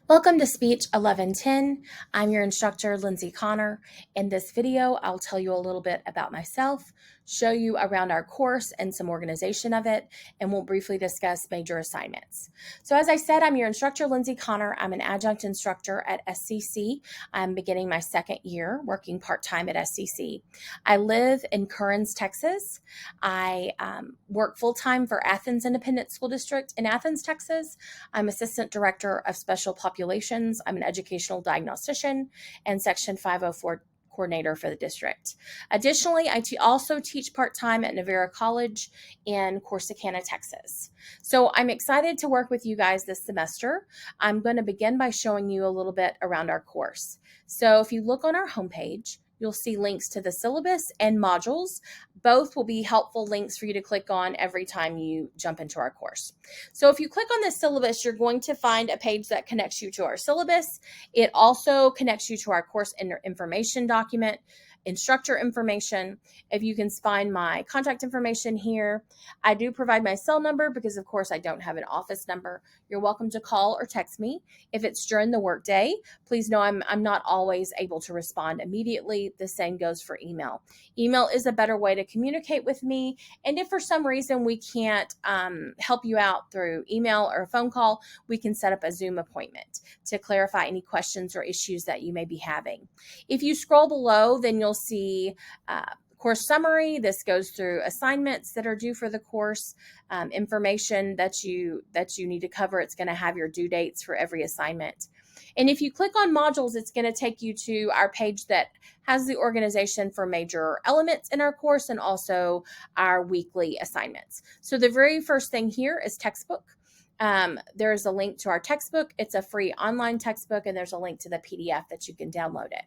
Welcome to Speech 1110. I'm your instructor, Lindsay Connor. In this video, I'll tell you a little bit about myself, show you around our course and some organization of it, and we'll briefly discuss major assignments. So as I said, I'm your instructor, Lindsay Connor. I'm an adjunct instructor at SCC. I'm beginning my second year working part-time at SCC. I live in Currens, Texas. I work full-time for Athens Independent School District in Athens, Texas. I'm Assistant Director of Special Populations. I'm an educational diagnostician and Section 504 coordinator for the district. Additionally, I also teach part-time at Navarra College in Corsicana, Texas. So I'm excited to work with you guys this semester. I'm going to begin by showing you a little bit around our course. So if you look on our homepage, you'll see links to the syllabus and modules. Both will be helpful links for you to click on every time you jump into our course. So if you click on the syllabus, you're going to find a page that connects you to our syllabus. It also connects you to our course information document, instructor information. If you can find my contact information here, I do provide my cell number because of course I don't have an office number. You're welcome to call or text me. If it's during the workday, please know I'm not always able to respond immediately. The same goes for email. Email is a better way to communicate with me. And if for some reason we can't help you out through email or a phone call, we can set up a Zoom appointment to clarify any questions or issues that you may be having. If you scroll below, then you'll see course summary. This goes through assignments that are due for the course, information that you need to cover. It's going to have your due dates for every assignment. And if you click on modules, it's going to take you to our page that has the organization for major elements in our course and also our weekly assignments. So the very first thing here is textbook. There's a link to our textbook. It's a free online textbook, and there's a link to the PDF that you can download it.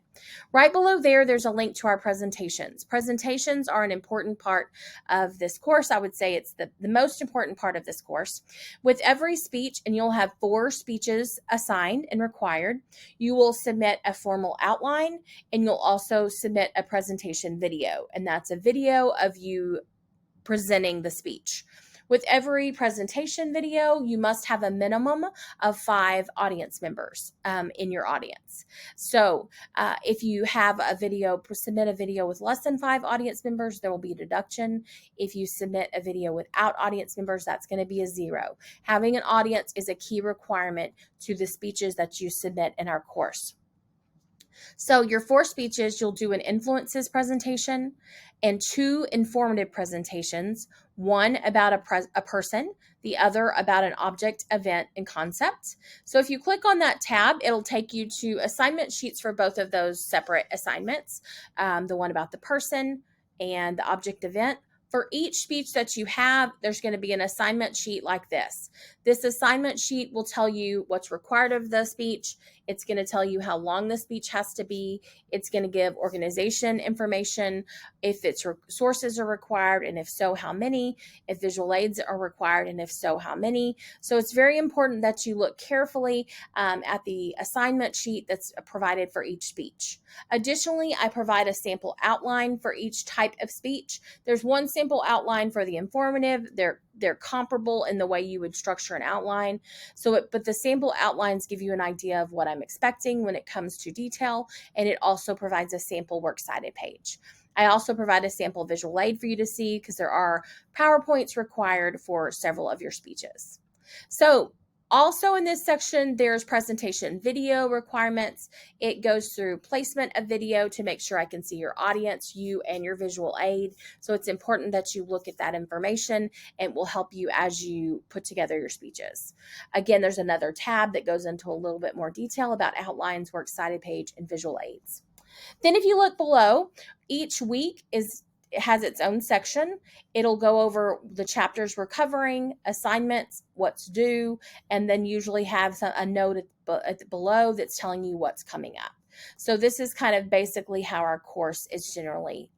Right below there, there's a link to our presentations. Presentations are an important part of this course. I would say it's the most important part of this course. With every speech, and you'll have 4 speeches assigned and required, you will submit a formal outline, and you'll also submit a presentation video, and that's a video of you presenting the speech. With every presentation video, you must have a minimum of 5 audience members in your audience. So if you have a video, submit a video with less than 5 audience members, there will be a deduction. If you submit a video without audience members, that's going to be a 0. Having an audience is a key requirement to the speeches that you submit in our course. So your 4 speeches, you'll do an influences presentation and 2 informative presentations, one about a person, the other about an object, event, and concept. So if you click on that tab, it'll take you to assignment sheets for both of those separate assignments, the one about the person and the object event. For each speech that you have, there's going to be an assignment sheet like this. This assignment sheet will tell you what's required of the speech. It's going to tell you how long the speech has to be. It's going to give organization information, if its sources are required, and if so, how many, if visual aids are required, and if so, how many. So it's very important that you look carefully at the assignment sheet that's provided for each speech. Additionally, I provide a sample outline for each type of speech. There's one sample outline for the informative. They're comparable in the way you would structure an outline. But the sample outlines give you an idea of what I'm expecting when it comes to detail, and it also provides a sample works cited page. I also provide a sample visual aid for you to see because there are PowerPoints required for several of your speeches. So also in this section, there's presentation video requirements. It goes through placement of video to make sure I can see your audience, you and your visual aid. So it's important that you look at that information, and it will help you as you put together your speeches. Again, there's another tab that goes into a little bit more detail about outlines, works cited page, and visual aids. Then if you look below, each week it has its own section. It'll go over the chapters we're covering, assignments, what's due, and then usually have a note below that's telling you what's coming up. So this is kind of basically how our course is generally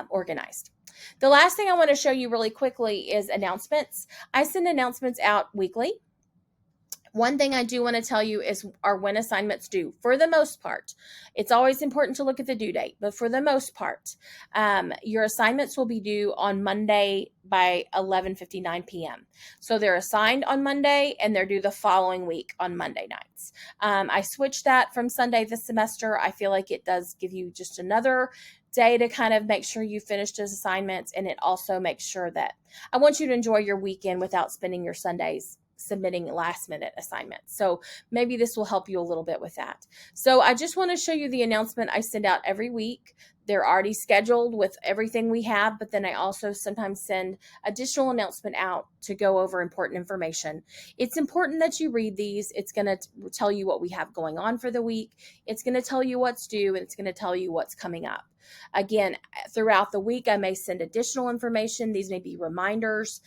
organized. The last thing I want to show you really quickly is announcements. I send announcements out weekly. One thing I do want to tell you is are when assignments due. For the most part, it's always important to look at the due date, but for the most part, your assignments will be due on Monday by 11:59 p.m. So they're assigned on Monday and they're due the following week on Monday nights. I switched that from Sunday this semester. I feel like it does give you just another day to kind of make sure you finished his assignments, and it also makes sure that I want you to enjoy your weekend without spending your Sundays submitting last minute assignments. So maybe this will help you a little bit with that. So I just want to show you the announcement I send out every week. They're already scheduled with everything we have, but then I also sometimes send additional announcement out to go over important information. It's important that you read these. It's going to tell you what we have going on for the week. It's going to tell you what's due, and it's going to tell you what's coming up. Again, throughout the week, I may send additional information. These may be reminders.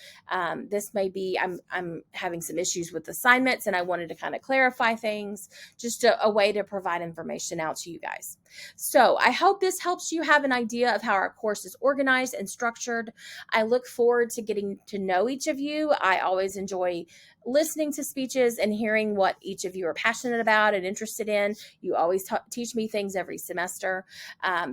This may be I'm having some issues with assignments and I wanted to kind of clarify things, just a way to provide information out to you guys. So I hope this helps you have an idea of how our course is organized and structured. I look forward to getting to know each of you. I always enjoy listening to speeches and hearing what each of you are passionate about and interested in. You always teach me things every semester.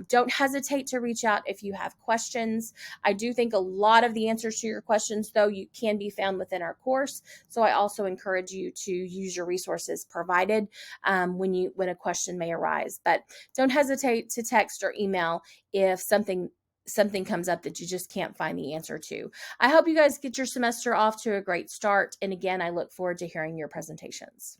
Don't hesitate to reach out if you have questions. I do think a lot of the answers to your questions, though, you can be found within our course. So I also encourage you to use your resources provided when a question may arise. But don't hesitate to text or email if something comes up that you just can't find the answer to. I hope you guys get your semester off to a great start. And again, I look forward to hearing your presentations.